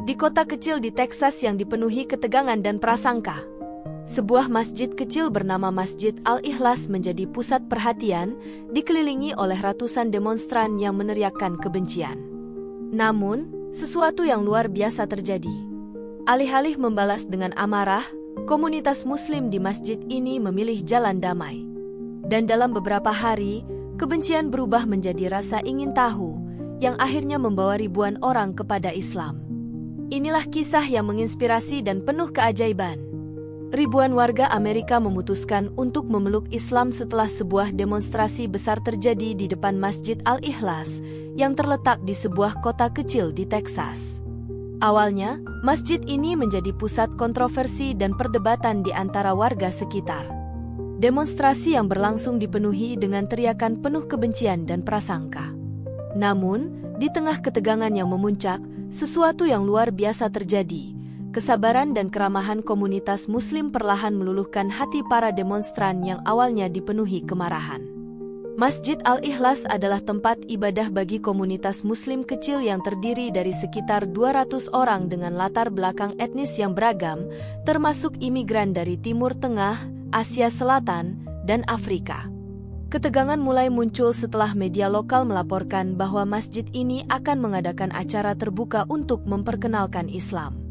Di kota kecil di Texas yang dipenuhi ketegangan dan prasangka, sebuah masjid kecil bernama Masjid Al-Ikhlas menjadi pusat perhatian, dikelilingi oleh ratusan demonstran yang meneriakkan kebencian. Namun, sesuatu yang luar biasa terjadi. Alih-alih membalas dengan amarah, komunitas Muslim di masjid ini memilih jalan damai. Dan dalam beberapa hari, kebencian berubah menjadi rasa ingin tahu, yang akhirnya membawa ribuan orang kepada Islam. Inilah kisah yang menginspirasi dan penuh keajaiban. Ribuan warga Amerika memutuskan untuk memeluk Islam setelah sebuah demonstrasi besar terjadi di depan Masjid Al-Ikhlas yang terletak di sebuah kota kecil di Texas. Awalnya, masjid ini menjadi pusat kontroversi dan perdebatan di antara warga sekitar. Demonstrasi yang berlangsung dipenuhi dengan teriakan penuh kebencian dan prasangka. Namun, di tengah ketegangan yang memuncak, sesuatu yang luar biasa terjadi. Kesabaran dan keramahan komunitas Muslim perlahan meluluhkan hati para demonstran yang awalnya dipenuhi kemarahan. Masjid Al-Ikhlas adalah tempat ibadah bagi komunitas Muslim kecil yang terdiri dari sekitar 200 orang dengan latar belakang etnis yang beragam, termasuk imigran dari Timur Tengah, Asia Selatan, dan Afrika. Ketegangan mulai muncul setelah media lokal melaporkan bahwa masjid ini akan mengadakan acara terbuka untuk memperkenalkan Islam.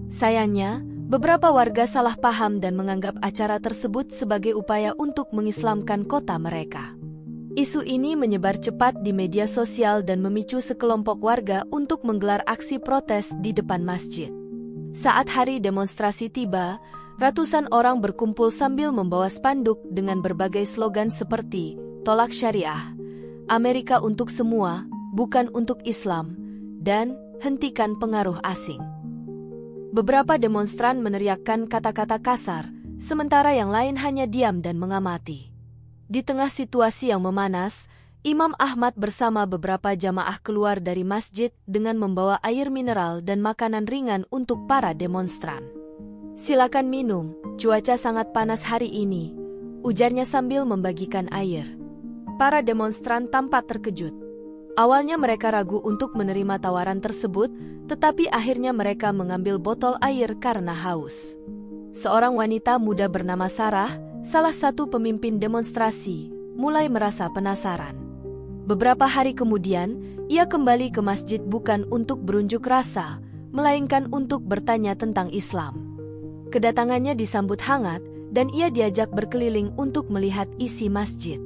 Sayangnya, beberapa warga salah paham dan menganggap acara tersebut sebagai upaya untuk mengislamkan kota mereka. Isu ini menyebar cepat di media sosial dan memicu sekelompok warga untuk menggelar aksi protes di depan masjid. Saat hari demonstrasi tiba, ratusan orang berkumpul sambil membawa spanduk dengan berbagai slogan seperti "Tolak Syariah", "Amerika untuk semua, bukan untuk Islam", dan "Hentikan pengaruh asing". Beberapa demonstran meneriakkan kata-kata kasar, sementara yang lain hanya diam dan mengamati. Di tengah situasi yang memanas, Imam Ahmad bersama beberapa jamaah keluar dari masjid dengan membawa air mineral dan makanan ringan untuk para demonstran. "Silakan minum, cuaca sangat panas hari ini," ujarnya sambil membagikan air. Para demonstran tampak terkejut. Awalnya mereka ragu untuk menerima tawaran tersebut, tetapi akhirnya mereka mengambil botol air karena haus. Seorang wanita muda bernama Sarah, salah satu pemimpin demonstrasi, mulai merasa penasaran. Beberapa hari kemudian, ia kembali ke masjid bukan untuk berunjuk rasa, melainkan untuk bertanya tentang Islam. Kedatangannya disambut hangat, dan ia diajak berkeliling untuk melihat isi masjid.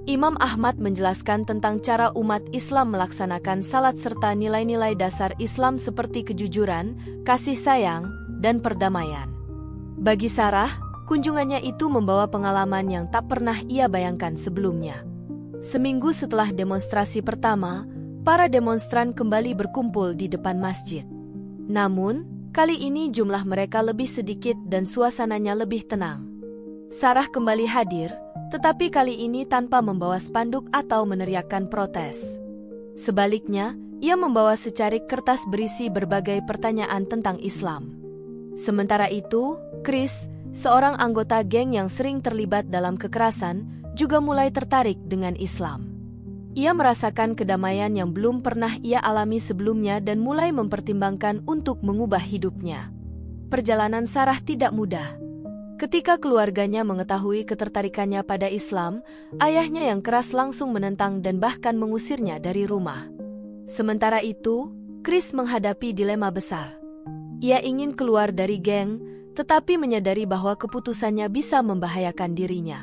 Imam Ahmad menjelaskan tentang cara umat Islam melaksanakan salat serta nilai-nilai dasar Islam seperti kejujuran, kasih sayang, dan perdamaian. Bagi Sarah, kunjungannya itu membawa pengalaman yang tak pernah ia bayangkan sebelumnya. Seminggu setelah demonstrasi pertama, para demonstran kembali berkumpul di depan masjid. Namun, kali ini jumlah mereka lebih sedikit dan suasananya lebih tenang. Sarah kembali hadir, tetapi kali ini tanpa membawa spanduk atau meneriakkan protes. Sebaliknya, ia membawa secarik kertas berisi berbagai pertanyaan tentang Islam. Sementara itu, Chris, seorang anggota geng yang sering terlibat dalam kekerasan, juga mulai tertarik dengan Islam. Ia merasakan kedamaian yang belum pernah ia alami sebelumnya dan mulai mempertimbangkan untuk mengubah hidupnya. Perjalanan Sarah tidak mudah. Ketika keluarganya mengetahui ketertarikannya pada Islam, ayahnya yang keras langsung menentang dan bahkan mengusirnya dari rumah. Sementara itu, Chris menghadapi dilema besar. Ia ingin keluar dari geng, tetapi menyadari bahwa keputusannya bisa membahayakan dirinya.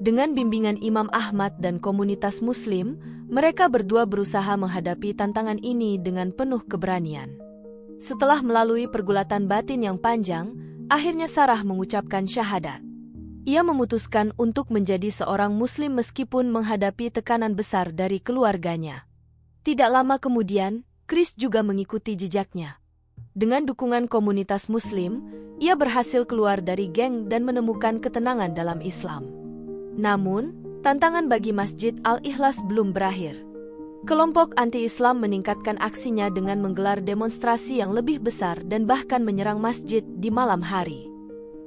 Dengan bimbingan Imam Ahmad dan komunitas Muslim, mereka berdua berusaha menghadapi tantangan ini dengan penuh keberanian. Setelah melalui pergulatan batin yang panjang, akhirnya Sarah mengucapkan syahadat. Ia memutuskan untuk menjadi seorang Muslim meskipun menghadapi tekanan besar dari keluarganya. Tidak lama kemudian, Chris juga mengikuti jejaknya. Dengan dukungan komunitas Muslim, ia berhasil keluar dari geng dan menemukan ketenangan dalam Islam. Namun, tantangan bagi Masjid Al-Ikhlas belum berakhir. Kelompok anti-Islam meningkatkan aksinya dengan menggelar demonstrasi yang lebih besar dan bahkan menyerang masjid di malam hari.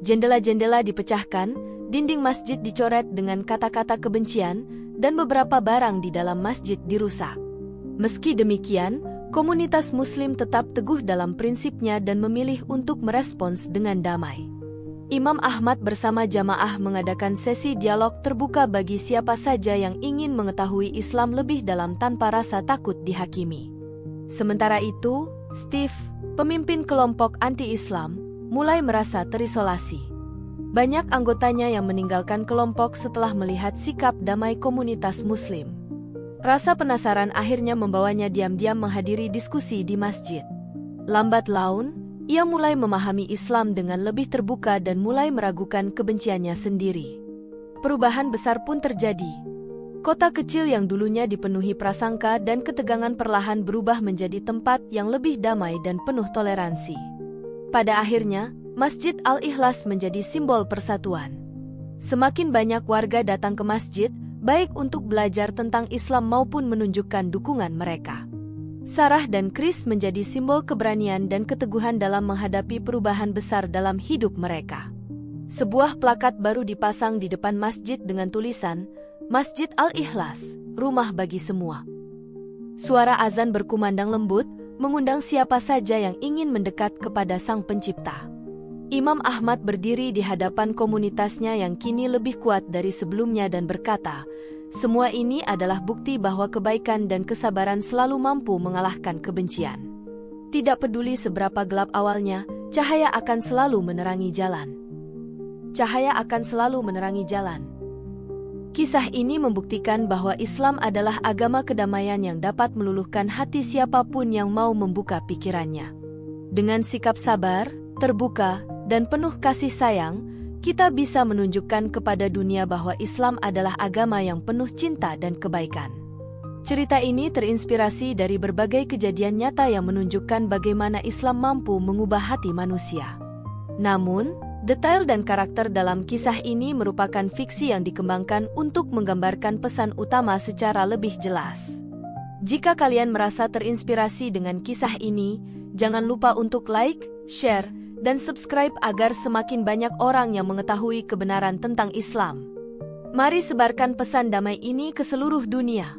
Jendela-jendela dipecahkan, dinding masjid dicoret dengan kata-kata kebencian, dan beberapa barang di dalam masjid dirusak. Meski demikian, komunitas Muslim tetap teguh dalam prinsipnya dan memilih untuk merespons dengan damai. Imam Ahmad bersama jamaah mengadakan sesi dialog terbuka bagi siapa saja yang ingin mengetahui Islam lebih dalam tanpa rasa takut dihakimi. Sementara itu, Steve, pemimpin kelompok anti-Islam, mulai merasa terisolasi. Banyak anggotanya yang meninggalkan kelompok setelah melihat sikap damai komunitas Muslim. Rasa penasaran akhirnya membawanya diam-diam menghadiri diskusi di masjid. Lambat laun, ia mulai memahami Islam dengan lebih terbuka dan mulai meragukan kebenciannya sendiri. Perubahan besar pun terjadi. Kota kecil yang dulunya dipenuhi prasangka dan ketegangan perlahan berubah menjadi tempat yang lebih damai dan penuh toleransi. Pada akhirnya, Masjid Al-Ikhlas menjadi simbol persatuan. Semakin banyak warga datang ke masjid, baik untuk belajar tentang Islam maupun menunjukkan dukungan mereka. Sarah dan Chris menjadi simbol keberanian dan keteguhan dalam menghadapi perubahan besar dalam hidup mereka. Sebuah plakat baru dipasang di depan masjid dengan tulisan, Masjid Al-Ikhlas, rumah bagi semua. Suara azan berkumandang lembut, mengundang siapa saja yang ingin mendekat kepada Sang Pencipta. Imam Ahmad berdiri di hadapan komunitasnya yang kini lebih kuat dari sebelumnya dan berkata, semua ini adalah bukti bahwa kebaikan dan kesabaran selalu mampu mengalahkan kebencian. Tidak peduli seberapa gelap awalnya, cahaya akan selalu menerangi jalan. Cahaya akan selalu menerangi jalan. Kisah ini membuktikan bahwa Islam adalah agama kedamaian yang dapat meluluhkan hati siapapun yang mau membuka pikirannya. Dengan sikap sabar, terbuka, dan penuh kasih sayang, kita bisa menunjukkan kepada dunia bahwa Islam adalah agama yang penuh cinta dan kebaikan. Cerita ini terinspirasi dari berbagai kejadian nyata yang menunjukkan bagaimana Islam mampu mengubah hati manusia. Namun, detail dan karakter dalam kisah ini merupakan fiksi yang dikembangkan untuk menggambarkan pesan utama secara lebih jelas. Jika kalian merasa terinspirasi dengan kisah ini, jangan lupa untuk like, share, dan subscribe agar semakin banyak orang yang mengetahui kebenaran tentang Islam. Mari sebarkan pesan damai ini ke seluruh dunia.